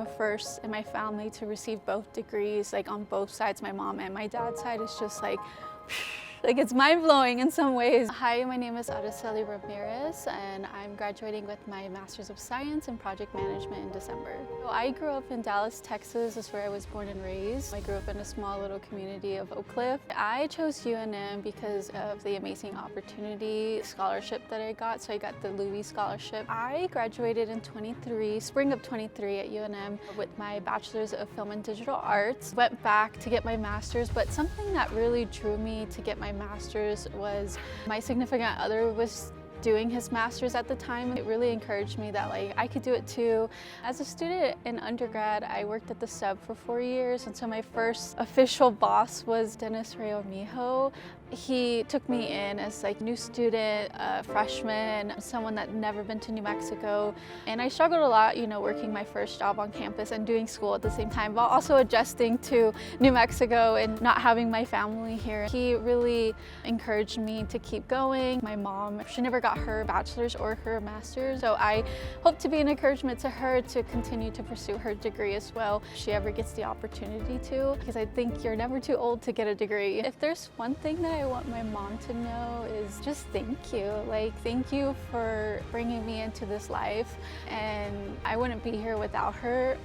a first in my family to receive both degrees, like on both sides, my mom and my dad's side. It's just like it's mind-blowing in some ways. Hi, my name is Araceli Ramirez, and I'm graduating with my Master's of Science in Project Management in December. So I grew up in Dallas, Texas. That's where I was born and raised. I grew up in a small little community of Oak Cliff. I chose UNM because of the amazing opportunity scholarship that I got. So I got the Louis Scholarship. I graduated in spring of 23 at UNM with my Bachelor's of Film and Digital Arts. Went back to get my Master's, but something that really drew me to get my Master's was my significant other was doing his Master's at the time. It really encouraged me that I could do it too. As a student in undergrad, I worked at the sub for 4 years, and so my first official boss was Dennis Rayo Mijo. He took me in as new student, freshman, someone that never been to New Mexico. And I struggled a lot, working my first job on campus and doing school at the same time, while also adjusting to New Mexico and not having my family here. He really encouraged me to keep going. My mom, she never got her bachelor's or her master's, so I hope to be an encouragement to her to continue to pursue her degree as well, if she ever gets the opportunity to, because I think you're never too old to get a degree. If there's one thing that I want my mom to know is just thank you. Thank you for bringing me into this life, and I wouldn't be here without her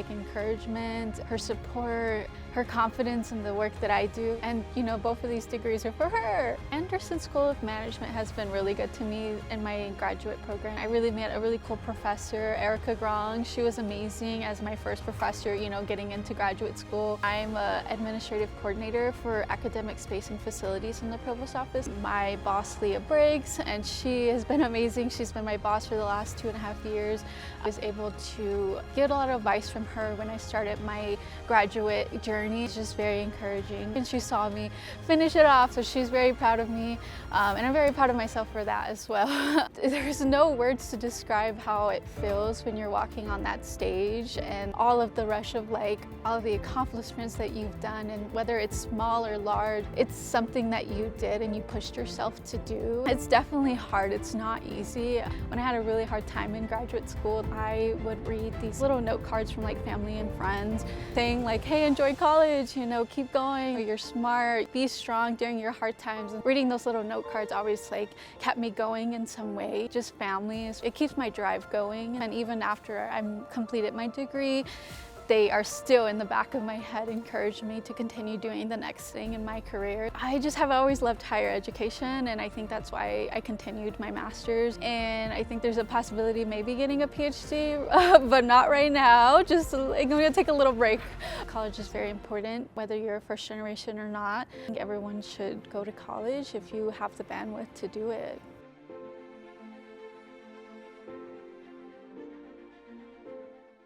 encouragement, her support, her confidence in the work that I do. And both of these degrees are for her. Anderson School of Management has been really good to me in my graduate program. I really met a really cool professor, Erica Grong. She was amazing as my first professor, getting into graduate school. I'm an administrative coordinator for academic space and facilities in the provost office. My boss, Leah Briggs, and she has been amazing. She's been my boss for the last 2.5 years. I was able to get a lot of advice from her when I started my graduate journey. It's just very encouraging. And she saw me finish it off, so she's very proud of me. And I'm very proud of myself for that as well. There's no words to describe how it feels when you're walking on that stage and all of the rush of all of the accomplishments that you've done, and whether it's small or large, it's something that you did and you pushed yourself to do. It's definitely hard. It's not easy. When I had a really hard time in graduate school, I would read these little note cards from family and friends saying hey, enjoy college, keep going, you're smart, be strong during your hard times. And reading those little note cards always kept me going in some way. Just family, it keeps my drive going. And even after I'm completed my degree, they are still in the back of my head, encourage me to continue doing the next thing in my career. I just have always loved higher education, and I think that's why I continued my master's. And I think there's a possibility of maybe getting a PhD, but not right now. I'm gonna take a little break. College is very important, whether you're a first generation or not. I think everyone should go to college if you have the bandwidth to do it.